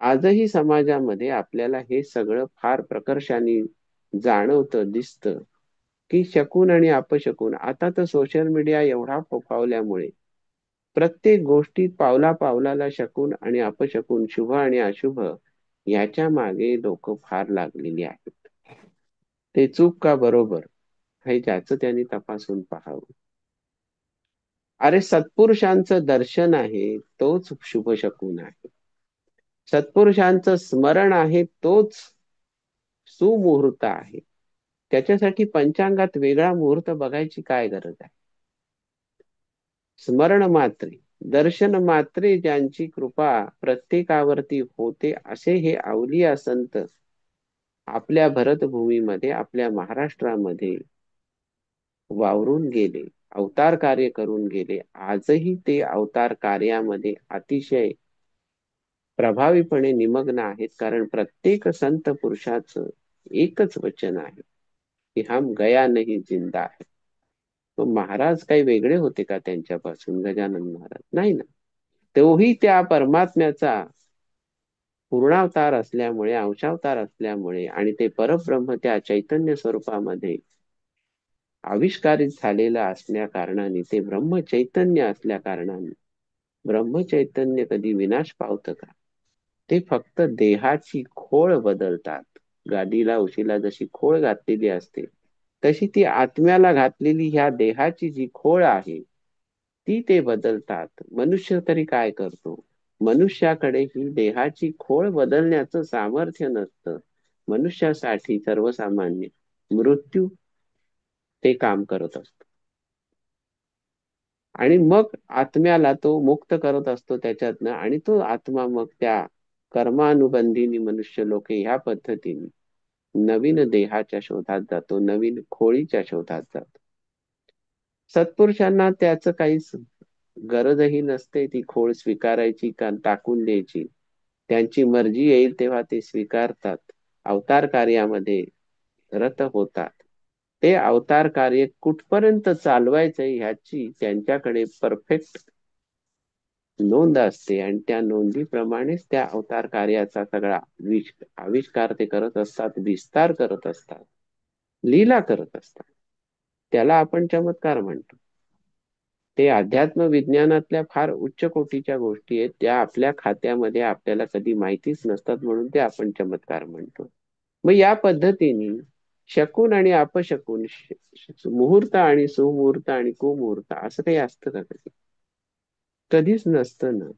आजही समाजामध्ये आपल्याला हे सगळं फार प्रकर्षाने जाणवतं, दिसतं, की शकून आणि अपशकून. आता तर सोशल मीडिया एवढा फोफावल्यामुळे प्रत्येक गोष्टीत पावला पावलाला शकून आणि अपशकून, शुभ आणि अशुभ याच्या मागे लोक फार लागलेली आहेत. ते चूक का बरोबर हे ज्याचं त्यांनी तपासून पाहावं. अरे सत्पुरुषांचं दर्शन आहे तोच शुभ शकून आहे. सत्पुरुषांचं स्मरण आहे तोच सुमुहूर्त आहे. त्याच्यासाठी पंचांगात वेगळा मुहूर्त बघायची काय गरज आहे. स्मरण मात्रे, दर्शन मात्रे ज्यांची कृपा प्रत्येकावरती होते असे हे अवलिया संत आपल्या भरतभूमीमध्ये, आपल्या महाराष्ट्रामध्ये वावरून गेले, अवतार कार्य करून गेले. आजही ते अवतार कार्यामध्ये अतिशय प्रभावीपणे निमग्न आहेत. कारण प्रत्येक संत पुरुषाचं एकच वचन आहे की हम गया नहीं जिंदा है. मग महाराज काही वेगळे होते का त्यांच्यापासून? गजानन महाराज नाही ना. तोही त्या परमात्म्याचा पूर्णावतार असल्यामुळे, अंशावतार असल्यामुळे आणि ते परब्रह्म त्या चैतन्य स्वरूपामध्ये आविष्कारित झालेलं असल्या कारणाने, ते ब्रह्म चैतन्य असल्या कारणाने, ब्रह्म चैतन्य कधी विनाश पावतं का? ते फक्त देहाची खोळ बदलतात. गाडीला उशीला जशी खोळ घातलेली असते तशी ती आत्म्याला घातलेली ह्या देहाची जी खोळ आहे ती ते बदलतात. मनुष्य तरी काय करतो? मनुष्याकडे ही देहाची खोळ बदलण्याचं सामर्थ्य नसतं. मनुष्यासाठी सर्वसामान्य मृत्यू ते काम करत असतो. आणि मग आत्म्याला तो मुक्त करत असतो त्याच्यातनं, आणि तो आत्मा मग त्या कर्मानुबंधीनी मनुष्य लोक ह्या पद्धतीने नवीन देहाच्या शोधात जातो, नवीन खोळीच्या शोधात जातो. सत्पुरुषांना त्याचं काहीच गरजही नसते ती खोळ स्वीकारायची का टाकून द्यायची. त्यांची मर्जी येईल तेव्हा ते स्वीकारतात, अवतार कार्यामध्ये रत होतात. ते अवतार कार्य कुठपर्यंत चालवायचं ह्याची त्यांच्याकडे परफेक्ट नोंद असते आणि त्या नोंदीप्रमाणेच त्या अवतार कार्याचा सगळा आविष्कार ते करत असतात, विस्तार करत असतात, लीला करत असतात. त्याला आपण चमत्कार म्हणतो. ते अध्यात्म विज्ञानातल्या फार उच्च कोटीच्या गोष्टी आहेत, त्या आपल्या खात्यामध्ये आपल्याला कधी माहितीच नसतात, म्हणून ते आपण चमत्कार म्हणतो. मग या पद्धतीने शकून आणि अपशकून, मुहूर्त आणि सुमुहूर्त आणि कुमुहूर्त असं काही असतं का कधी? कधीच नसतं ना.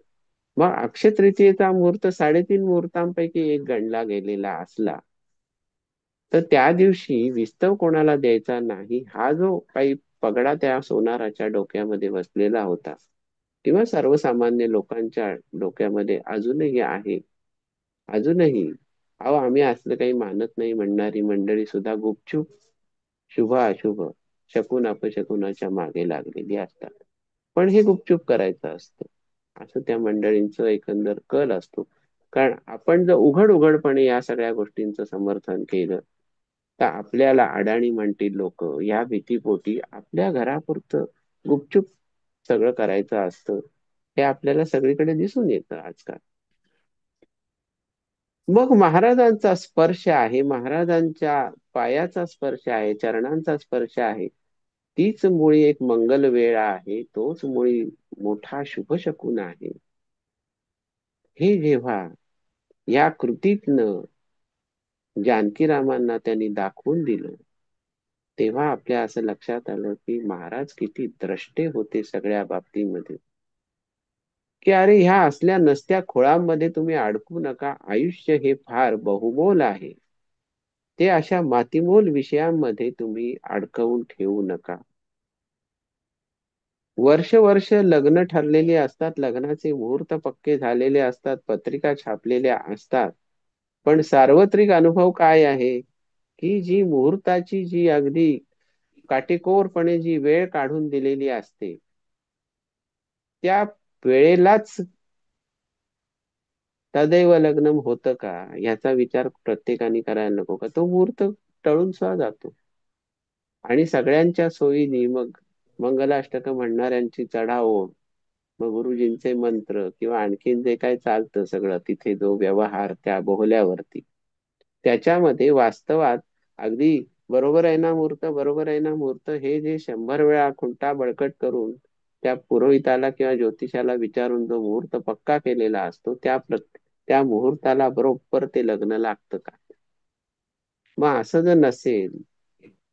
मग अक्षय तृतीयेचा मुहूर्त 3.5 मुहूर्तांपैकी एक गणला गेलेला असला तर त्या दिवशी विस्तव कोणाला द्यायचा नाही, हा जो काही पगडा त्या सोनाराच्या डोक्यामध्ये बसलेला होता किंवा सर्वसामान्य लोकांच्या डोक्यामध्ये अजूनही आहे. अजूनही अहो आम्ही असलं काही मानत नाही म्हणणारी मंडळी सुद्धा गुपचूप शुभ अशुभ, शकून अपशकुनाच्या मागे लागलेली असतात. पण हे गुपचूप करायचं असतं, असं त्या मंडळींचं एकंदर कल असतो. कारण आपण जर उघड उघडपणे या सगळ्या गोष्टींचं समर्थन केलं तर आपल्याला अडाणी म्हणतील लोक, या भीतीपोटी आपल्या घरापुरतं गुपचूप सगळं करायचं असतं. हे आपल्याला सगळीकडे दिसून येतं आजकाल. मग महाराजांचा स्पर्श आहे, महाराजांच्या पायाचा स्पर्श आहे, चरणांचा स्पर्श आहे, तीच मुळी एक मंगल वेळ आहे, तोच मुळी मोठा शुभ शकून आहे. हे जेव्हा या कृतीतनं जानकीरामांना त्यांनी दाखवून दिलं तेव्हा आपल्या असं लक्षात आलं की महाराज किती द्रष्टे होते सगळ्या बाबतीमध्ये. की अरे ह्या असल्या नसत्या खोळांमध्ये तुम्ही अडकू नका, आयुष्य हे फार बहुमोल आहे. ते अशा मातीमोल विषयांमध्ये तुम्ही अडकवून ठेवू नका. वर्ष वर्ष लग्न ठरलेली असतात, लग्नाचे मुहूर्त पक्के झालेले असतात, पत्रिका छापलेल्या असतात, पण सार्वत्रिक अनुभव काय आहे की जी मुहूर्ताची जी अगदी काटेकोरपणे जी वेळ काढून दिलेली असते त्या वेळेलाच तदैव लग्नम होतं का ह्याचा विचार प्रत्येकाने करायला नको का? तो मुहूर्त टळून सुद्धा जातो आणि सगळ्यांच्या सोयीने मग मंगलाष्टक म्हणणाऱ्यांची चढाओढ मग गुरुजींचे मंत्र किंवा आणखीन जे काय चालतं सगळं तिथे जो व्यवहार त्या बोहल्यावरती, त्याच्यामध्ये वास्तवात अगदी बरोबर आहे ना मुहूर्त, बरोबर आहे ना मुहूर्त, हे जे 100 वेळा खुंटा बळकट करून त्या पुरोहिताला किंवा ज्योतिषाला विचारून जो मुहूर्त पक्का केलेला असतो, त्या मुहूर्ताला बरोबर ते लग्न लागतं का? मग असं जर नसेल,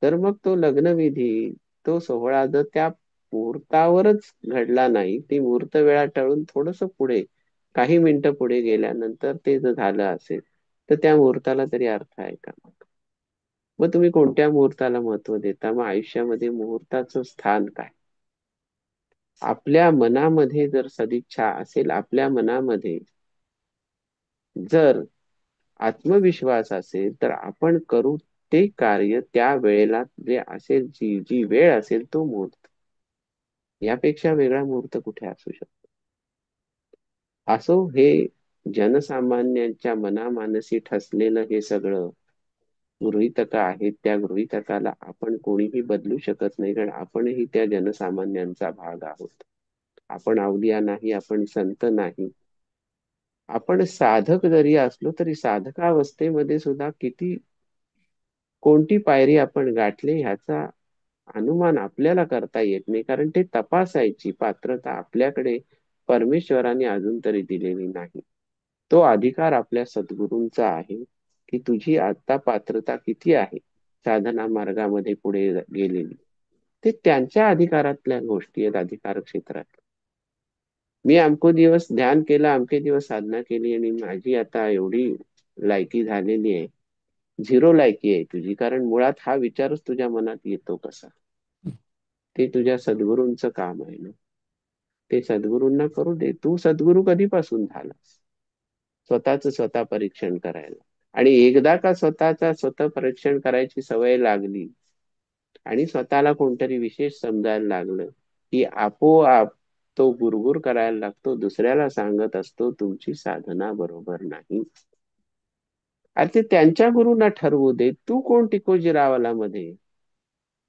तर मग तो लग्नविधी, तो सोहळा जर त्या मुहूर्तावरच घडला नाही, ती मुहूर्त वेळा टळून थोडस पुढे, काही मिनिटं पुढे गेल्यानंतर ते जर झालं असेल, तर त्या मुहूर्ताला तरी अर्थ आहे का? मग तुम्ही कोणत्या मुहूर्ताला महत्व देता? मग आयुष्यामध्ये मुहूर्ताचं स्थान काय? आपल्या मनामध्ये जर सदिच्छा असेल, आपल्या मनामध्ये जर आत्मविश्वास असेल, तर आपण करू ते कार्य त्या वेळेला, जे असेल, जी जी वेळ असेल तो मुहूर्त. यापेक्षा वेगळा मुहूर्त कुठे असू शकतो? असो हे जनसामान्यांच्या मनामानसी ठसलेलं हे सगळं गृहीतका आहेत. त्या गृहीतकाला आपण कोणीही बदलू शकत नाही, कारण आपणही त्या जनसामान्यांचा भाग आहोत. आपण अवलिया नाही, आपण संत नाही. आपण साधक जरी असलो तरी साधकावस्थेमध्ये सुद्धा किती, कोणती पायरी आपण गाठली ह्याचा अनुमान आपल्याला करता येत नाही, कारण ते तपासायची पात्रता आपल्याकडे परमेश्वराने अजून तरी दिलेली नाही. तो अधिकार आपल्या सद्गुरूंचा आहे की तुझी आता पात्रता किती आहे साधना मार्गामध्ये पुढे गेलेली. ते त्यांच्या अधिकारातल्या गोष्टी आहेत, अधिकार क्षेत्रात. मी अमको दिवस ध्यान केलं, अमके दिवस साधना केली आणि माझी आता एवढी लायकी झालेली आहे. झिरो लायकी आहे तुझी, कारण मुळात हा विचारच तुझ्या मनात येतो कसा? ते तुझ्या सद्गुरूंचं काम आहे ना. ते सद्गुरूंना करू दे. तू सद्गुरू कधीपासून झालास स्वतःच स्वतः परीक्षण करायला? आणि एकदा का स्वतःचा स्वतः परीक्षण करायची सवय लागली आणि स्वतःला कोणतरी विशेष समजायला लागलं, की आपोआप तो गुरगुर करायला लागतो, दुसऱ्याला सांगत असतो तुमची साधना बरोबर नाही. अरे ते त्यांच्या गुरुंना ठरवू दे, तू कोण टिकोजीरावाला मध्ये?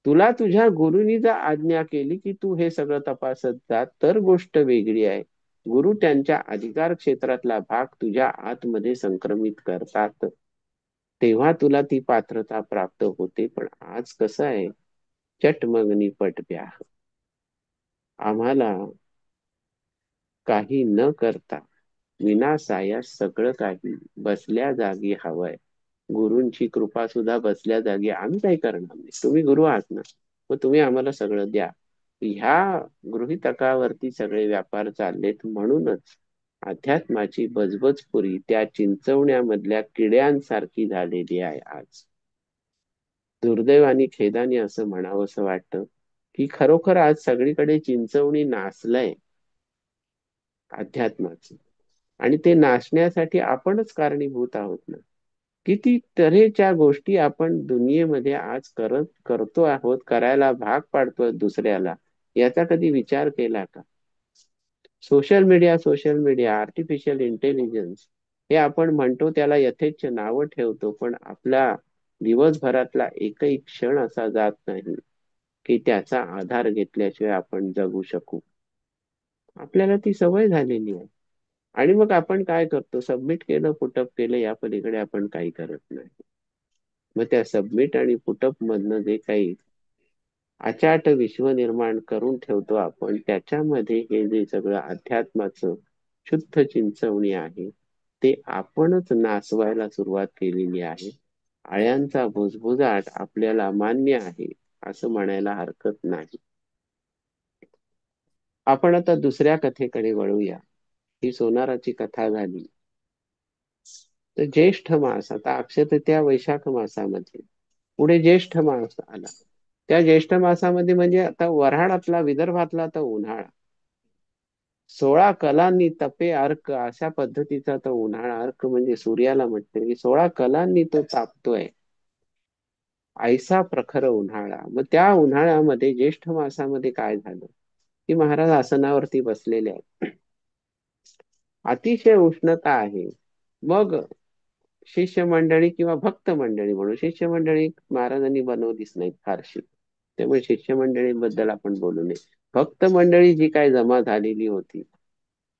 तुला तुझ्या गुरुनी जर आज्ञा केली की तू हे सगळं तपासत जा, तर गोष्ट वेगळी आहे. गुरु त्यांच्या अधिकार क्षेत्रातला भाग तुझ्या आतमध्ये संक्रमित करतात, तेव्हा तुला ती पात्रता प्राप्त होते. पण आज कसं आहे, चटमगनी पट प्या, आम्हाला काही न करता विनासायास सगळं काही बसल्या जागी हवंय. गुरूंची कृपा सुद्धा बसल्या जागी, आम्ही काही करणार नाही, तुम्ही गुरु आहात ना, मग तुम्ही आम्हाला सगळं द्या. ह्या गृहीतकावरती सगळे व्यापार चाललेत. म्हणूनच अध्यात्माची बजबजपुरी त्या चिंचवण्यामधल्या किड्यांसारखी झालेली आहे आज. दुर्दैवाने खेदाने असं म्हणावंसं वाटतं की खरोखर आज सगळीकडे चिंचवणी नाचलंय अध्यात्माचं, आणि ते नाचण्यासाठी आपणच कारणीभूत आहोत ना. किती तऱ्हेच्या गोष्टी आपण दुनियेमध्ये आज करतो आहोत, करायला भाग पाडतोय दुसऱ्याला, याचा कधी विचार केला का? सोशल मीडिया, आर्टिफिशियल इंटेलिजन्स, हे आपण म्हणतो, त्याला यथेच्छ नावं ठेवतो, पण आपला दिवसभरातला एकही क्षण असा जात नाही की त्याचा आधार घेतल्याशिवाय आपण जगू शकू. आपल्याला ती सवय झालेली आहे. आणि मग आपण काय करतो? सबमिट केलं, पुटअप केलं, या पलीकडे आपण काही करत नाही. मग त्या सबमिट आणि पुटअप मधनं जे काही अचाट विश्व निर्माण करून ठेवतो आपण, त्याच्यामध्ये हे जे सगळं अध्यात्माचं शुद्ध चिंचवणी आहे, ते आपणच नासवायला सुरुवात केलेली आहे. आळ्यांचा भुजभुजाट आपल्याला मान्य आहे असं म्हणायला हरकत नाही. आपण आता दुसऱ्या कथेकडे वळूया. ही सोनाराची कथा झाली. तर ज्येष्ठ मास, आता अक्षय तृतीया वैशाख मासामध्ये, पुढे ज्येष्ठ मास आला. त्या ज्येष्ठ मासामध्ये म्हणजे आता वऱ्हाडातला, विदर्भातला तर उन्हाळा, 16 कलांनी तपे अर्क, अशा पद्धतीचा तो उन्हाळा. अर्क म्हणजे सूर्याला म्हटते, की 16 कलांनी तो तापतोय, ऐसा प्रखर उन्हाळा. मग त्या उन्हाळ्यामध्ये ज्येष्ठ मासामध्ये काय झालं, की महाराज आसनावरती बसलेले आहेत, अतिशय उष्णता आहे. मग शिष्य मंडळी किंवा भक्त मंडळी, म्हणून शिष्य मंडळी महाराजांनी बनवलीच नाही फारशी, त्यामुळे शिष्य मंडळींबद्दल आपण बोलू नये. भक्त मंडळी जी काय जमा झालेली होती,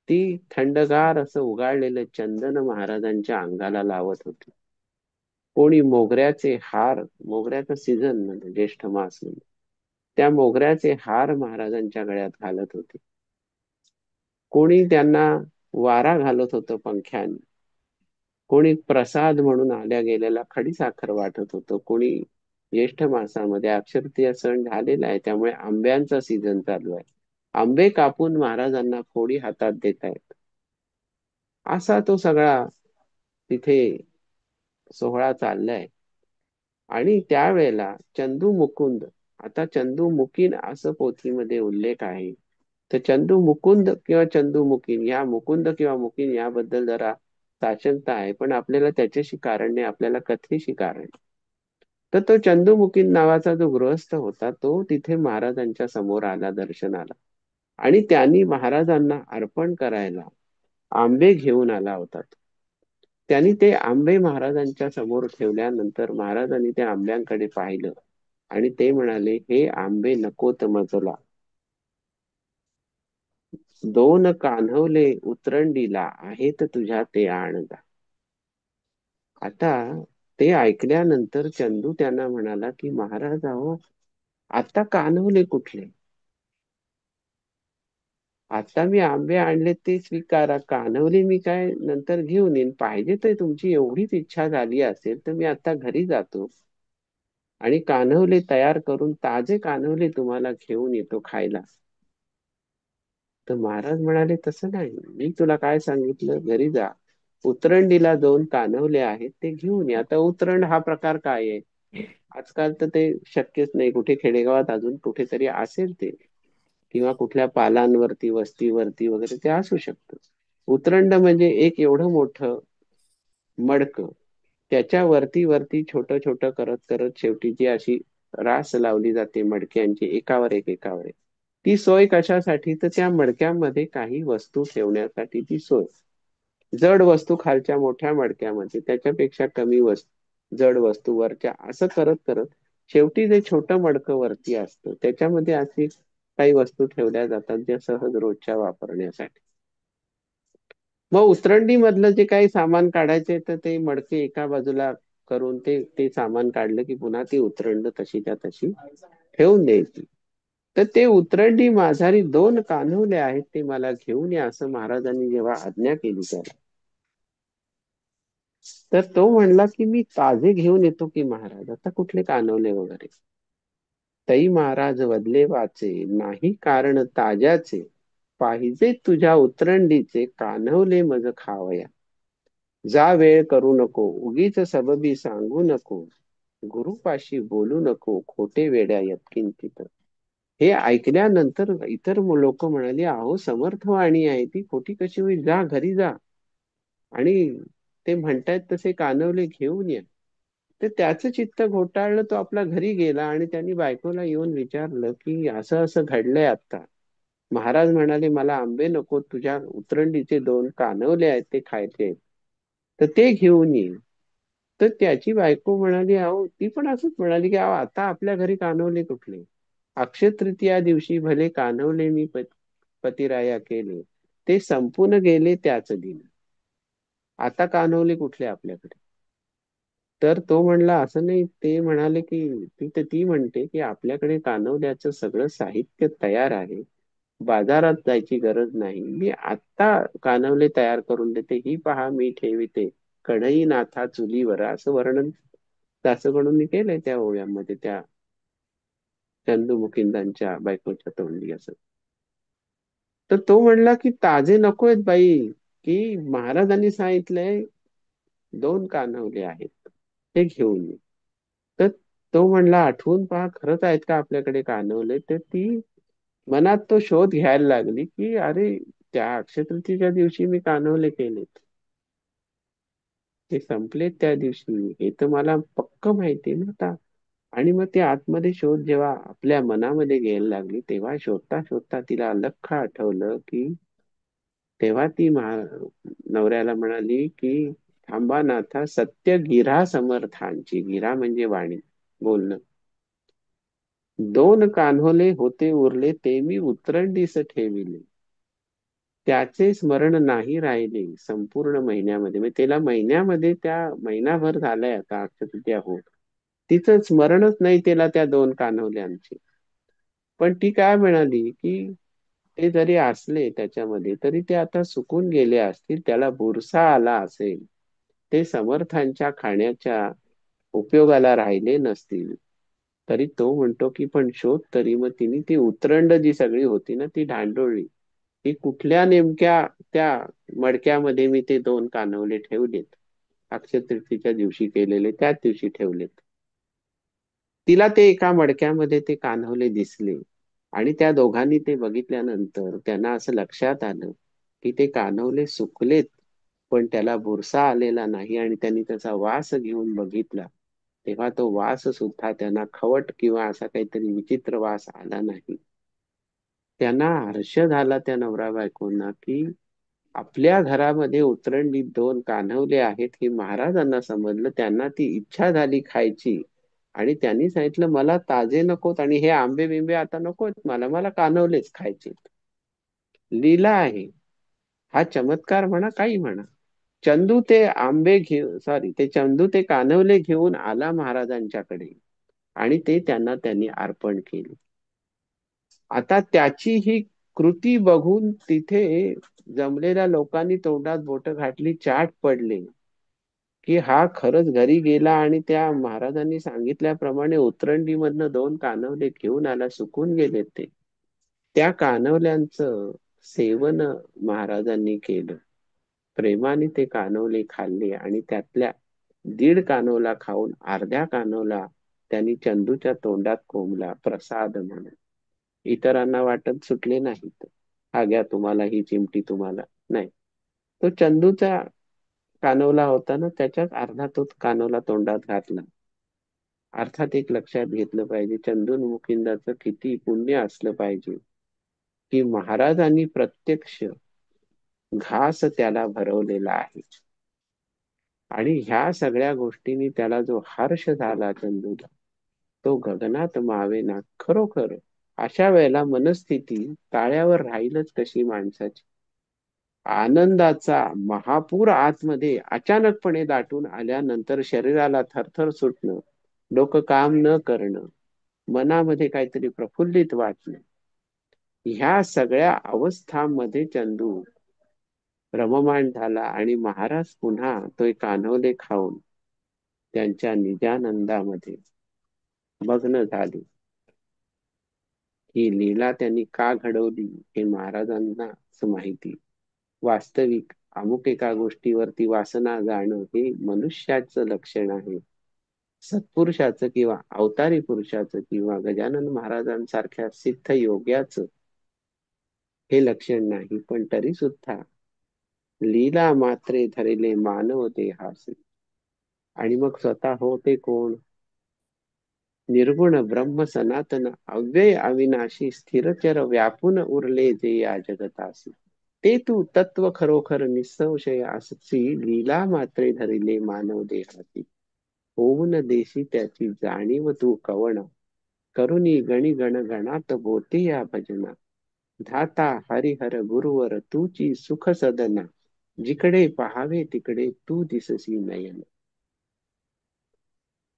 ती थंडगार असं उगाळलेलं चंदन महाराजांच्या अंगाला लावत होती. कोणी मोगऱ्याचे हार, मोगऱ्याचा सीझन म्हणजे ज्येष्ठ मास म्हणजे, त्या मोगऱ्याचे हार महाराजांच्या गळ्यात घालत होते. कोणी त्यांना वारा घालत होतं पंख्याने, कोणी प्रसाद म्हणून आल्या गेलेला खडीसाखर वाटत होतं, कोणी ज्येष्ठ मासामध्ये अक्षतृतीया सण झालेला आहे त्यामुळे आंब्यांचा सीझन चालू आहे, आंबे कापून महाराजांना फोडी हातात देत आहेत. असा तो सगळा तिथे सोहळा चाललाय. आणि त्यावेळेला चंदू मुकुंद, आता चंदू मुकीन असं पोथीमध्ये उल्लेख आहे. तर चंदू मुकुंद किंवा चंदू मुकीन, या मुकुंद किंवा मुकीन याबद्दल जरा साशंकता आहे, पण आपल्याला त्याच्याशी कारण नाही, आपल्याला कथेशी कारण. तर तो चंदू मुकीन नावाचा जो गृहस्थ होता तो तिथे महाराजांच्या समोर आला दर्शनाला, आणि त्यांनी महाराजांना अर्पण करायला आंबे घेऊन आला होता. त्यांनी ते आंबे महाराजांच्या समोर ठेवल्यानंतर महाराजांनी त्या आंब्यांकडे पाहिलं आणि ते म्हणाले, हे आंबे नकोत मजला, दोन कान्हवले उतरंडीला आहेत तुझ्या ते आणजा. आता ते ऐकल्यानंतर चंदू त्यांना म्हणाला की महाराज अहो, आता कान्हवले कुठले, आता मी आंबे आणले ते स्वीकारा, कान्हवले मी काय नंतर घेऊन येईन, पाहिजे तर तुमची एवढीच इच्छा झाली असेल तर मी आता घरी जातो आणि कान्हवले तयार करून ताजे कान्हवले तुम्हाला घेऊन येतो खायला. तर महाराज म्हणाले तसं नाही, मी तुला काय सांगितलं, घरी जा, उतरंडीला दोन कान्हवले आहेत ते घेऊन ये. आता उतरंड हा प्रकार काय आहे, आजकाल तर ते शक्यच नाही, कुठे खेडेगावात अजून कुठेतरी असेल ते, किंवा कुठल्या पालांवरती वस्तीवरती वगैरे ते असू शकतं. उतरंड म्हणजे एक एवढं मोठं मडक, त्याच्या वरती वरती छोटं छोटं करत करत शेवटी जी अशी रास लावली जाते मडक्यांची एकावर एक एकावर एक, ती सोय कशासाठी, तर त्या मडक्यामध्ये काही वस्तू ठेवण्यासाठी ती सोय. जड वस्तू खालच्या मोठ्या मडक्यामध्ये, त्याच्यापेक्षा कमी वस्तू जड वस्तू वरच्या, असं करत करत शेवटी जे छोटं मडकं वरती असतं त्याच्यामध्ये अशी काही वस्तू ठेवल्या जातात ज्या सहज रोजच्या वापरण्यासाठी. मग उतरंडी मधलं जे काही सामान काढायचे तर ते मडके एका बाजूला करून ते ते सामान काढलं की पुन्हा ती उतरंड तशीच्या तशी ठेवून द्यायची. तर ते उतरंडी माझारी दोन कान्हवले आहेत ते मला घेऊन या असं महाराजांनी जेव्हा आज्ञा केली त्याला, तर तो म्हणला की मी ताजे घेऊन येतो की महाराज, आता कुठले कान्हवले वगैरे. तई महाराज वदले वाचे, नाही कारण ताज्याचे, पाहिजे तुझ्या उतरंडीचे कान्हवले मज खावया. जा वेळ करू नको, उगीच सबबी सांगू नको, गुरुपाशी बोलू नको, खोटे वेड्या यत्किंचित. हे ऐकल्यानंतर इतर लोक म्हणाली, अहो समर्थवाणी आहे ती, खोटी कशी होईल, जा घरी जा आणि ते म्हणतायत तसे कानवले घेऊन या. तर त्याचं चित्त घोटाळलं, तो आपल्या घरी गेला आणि त्यांनी बायकोला येऊन विचारलं की असं असं घडलंय आता. महाराज म्हणाले मला आंबे नको, तुझ्या उतरंडीचे दोन कानवले आहेत ते खायचे आहेत, तर ते घेऊन ये. तर त्याची बायको म्हणाली, अहो ती पण असंच म्हणाली की अहो आता आपल्या घरी कानवले कुठले, अक्षय तृतीया दिवशी भले कानवले मी पतिराया केले, ते संपून गेले त्याच दिन, आता कानवले कुठले आपल्याकडे. तर तो म्हणला असं नाही, ते म्हणाले की ती म्हणते की आपल्याकडे कानवल्याचं सगळं साहित्य तयार आहे, बाजारात जायची गरज नाही, मी आत्ता कानवले तयार करून देते, ही पहा मी ठेविते कढई नाथा चुलीवर, असं वर्णन दासगणूंनी केलंय त्या ओव्यामध्ये, त्या चंदू मुकिंदांच्या बायकोच्या तोंडी असं. तर तो म्हणला की ताजे नकोयत बाई, की महाराजांनी सांगितलंय दोन कान्हवले आहेत ते घेऊन ये. तर तो म्हणला आठवून पहा खरंच आहेत का आपल्याकडे कान्हवले. तर ती मनात तो शोध घ्यायला लागली की अरे, त्या अक्षय तृतीयेच्या दिवशी मी कान्हवले केलेत, ते संपलेत त्या दिवशी, हे तर मला पक्क माहिती ना आता. आणि मग ते आतमध्ये शोध जेव्हा आपल्या मनामध्ये घ्यायला लागली तेव्हा शोधता शोधता तिला लख्ख आठवलं की तेव्हा ती नवऱ्याला म्हणाली की थांबा नाथा, सत्य गिरा समर्थांची, गिरा म्हणजे वाणी, बोलणं, दोन कान्होले होते उरले ते मी उतरंडीस ठेविले. त्याचे स्मरण नाही राहिले संपूर्ण महिन्यामध्ये. म्हणजे त्याला महिन्यामध्ये, त्या महिनाभर झालाय आता अक्षतृतीया होत, तिचं स्मरणच नाही त्याला त्या दोन कान्होल्यांचे. पण ती काय म्हणाली की ते जरी असले त्याच्यामध्ये तरी ते आता सुकून गेले असतील, त्याला बुरसा आला असेल, ते समर्थांच्या खाण्याच्या उपयोगाला राहिले नसतील. तरी तो म्हणतो की पण शोध तरी. मग तिने ती उतरंड जी सगळी होती ना ती ढांडोळली, की कुठल्या नेमक्या त्या मडक्यामध्ये मी ते दोन कानवले ठेवलेत, अक्षय तृतीयेच्या दिवशी केलेले त्याच दिवशी ठेवलेत. तिला ते एका मडक्यामध्ये ते कान्होले दिसले, आणि त्या दोघांनी ते बघितल्यानंतर त्यांना असं लक्षात आलं की ते कान्होले सुकलेत, पण त्याला बुरसा आलेला नाही. आणि त्यांनी त्याचा वास घेऊन बघितला, तेव्हा तो वास सुद्धा त्यांना खवट किंवा असा काहीतरी विचित्र वास आला नाही. त्यांना हर्ष झाला त्या नवरा बायकोंना की आपल्या घरामध्ये उतरंडी दोन कान्हवले आहेत हे महाराजांना समजलं. त्यांना ती इच्छा झाली खायची, आणि त्यांनी सांगितलं मला ताजे नकोत आणि हे आंबे बिंबे आता नकोत, मला मला कान्हवलेच खायचे. लीला आहे, हा चमत्कार म्हणा काही म्हणा. चंदू ते आंबे घेऊन, सॉरी, ते चंदू ते कान्हवले घेऊन आला महाराजांच्याकडे, आणि ते त्यांना त्यांनी अर्पण केले. आता त्याची ही कृती बघून तिथे जमलेल्या लोकांनी तोंडात बोट घातली, चाट पडले की हा खरंच घरी गेला आणि त्या महाराजांनी सांगितल्याप्रमाणे उतरंडीमधनं दोन कानवले घेऊन आला, सुकून गेले ते. त्या कानवल्यांचं सेवन महाराजांनी केलं, प्रेमाने ते कानवले खाल्ले, आणि त्यातल्या दीड कानवला खाऊन अर्ध्या कानवला त्यांनी चंदूच्या तोंडात कोंबला प्रसाद म्हणून. इतरांना वाटत सुटले नाहीत, हा घ्या तुम्हाला, ही चिमटी तुम्हाला, नाही. तो चंदूचा कानवला होता ना, त्याच्यात अर्धा तो कानवला तोंडात घातला. अर्थात एक लक्षात घेतलं पाहिजे, चंदू मुकिंदाचं किती पुण्य असलं पाहिजे की महाराजांनी प्रत्यक्ष घास त्याला भरवलेला आहे. आणि ह्या सगळ्या गोष्टींनी त्याला जो हर्ष झाला चंदूला, तो गगनात मावेना खरोखर. अशा वेळेला मनस्थिती ताळ्यावर राहीलच कशी माणसाची. आनंदाचा महापूर आतमध्ये अचानकपणे दाटून आल्यानंतर शरीराला थरथर सुटणं, डोकं काम न करणं, मनामध्ये काहीतरी प्रफुल्लित वाटणं, ह्या सगळ्या अवस्थांमध्ये चंदू रममाण झाला. आणि महाराज पुन्हा तो कान्होले खाऊन त्यांच्या निजानंदामध्ये मग्न झाले. ही लीला त्यांनी का घडवली हे महाराजांनाच माहिती. वास्तविक अमुक एका गोष्टीवरती वासना जाणं हे मनुष्याचं लक्षण आहे, सत्पुरुषाचं किंवा अवतारी पुरुषाचं किंवा गजानन महाराजांसारख्या सिद्ध योग्याचं हे लक्षण नाही. पण तरी सुद्धा लीला मात्रे धरिले मानव देहासी. आणि मग स्वतः होते कोण? निर्गुण ब्रह्म सनातन अव्यय अविनाशी स्थिरचर व्यापून उरले जे या जगतासी. ते तू तत्व खरोखर निसंशय अससी लीला मात्रे धरिले मानव देहासी. होऊन देशी त्याची जाणीव तू कवण करुणी गणी गण गणात बोते या भजना. धाता हरिहर गुरुवर तूची सुख सदना जिकडे पहावे तिकडे तू दिससी नयन.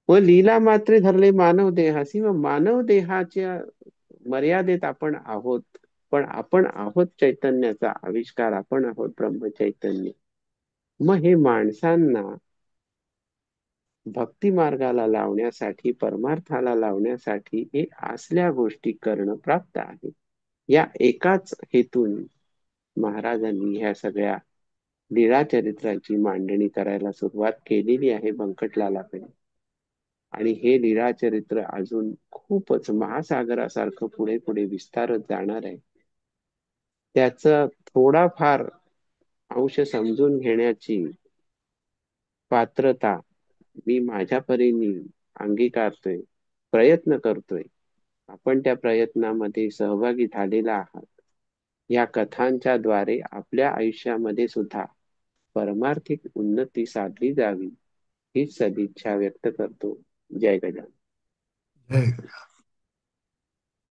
व लीला मात्रे धरले मानव देहासी. व मानव देहाच्या मर्यादेत आपण आहोत, पण आपण आहोत चैतन्याचा आविष्कार, आपण आहोत ब्रह्मचैतन्य. मग हे माणसांना भक्ती मार्गाला लावण्यासाठी, परमार्थाला लावण्यासाठी हे असल्या गोष्टी करणं प्राप्त आहे. या एकाच हेतून महाराजांनी ह्या सगळ्या लीळा चरित्राची मांडणी करायला सुरुवात केलेली आहे बंकटलालाकडे. आणि हे लीळा चरित्र अजून खूपच महासागरासारखं पुढे पुढे विस्तारत जाणार आहे. त्याचा थोडाफार अंश समजून घेण्याची पात्रता मी माझ्या परीने अंगीकारतोय, प्रयत्न करतोय. आपण त्या प्रयत्नामध्ये सहभागी झालेला आहात. या कथांच्या द्वारे आपल्या आयुष्यामध्ये सुद्धा परमार्थिक उन्नती साधली जावी ही सदिच्छा व्यक्त करतो. जय गजानन. जय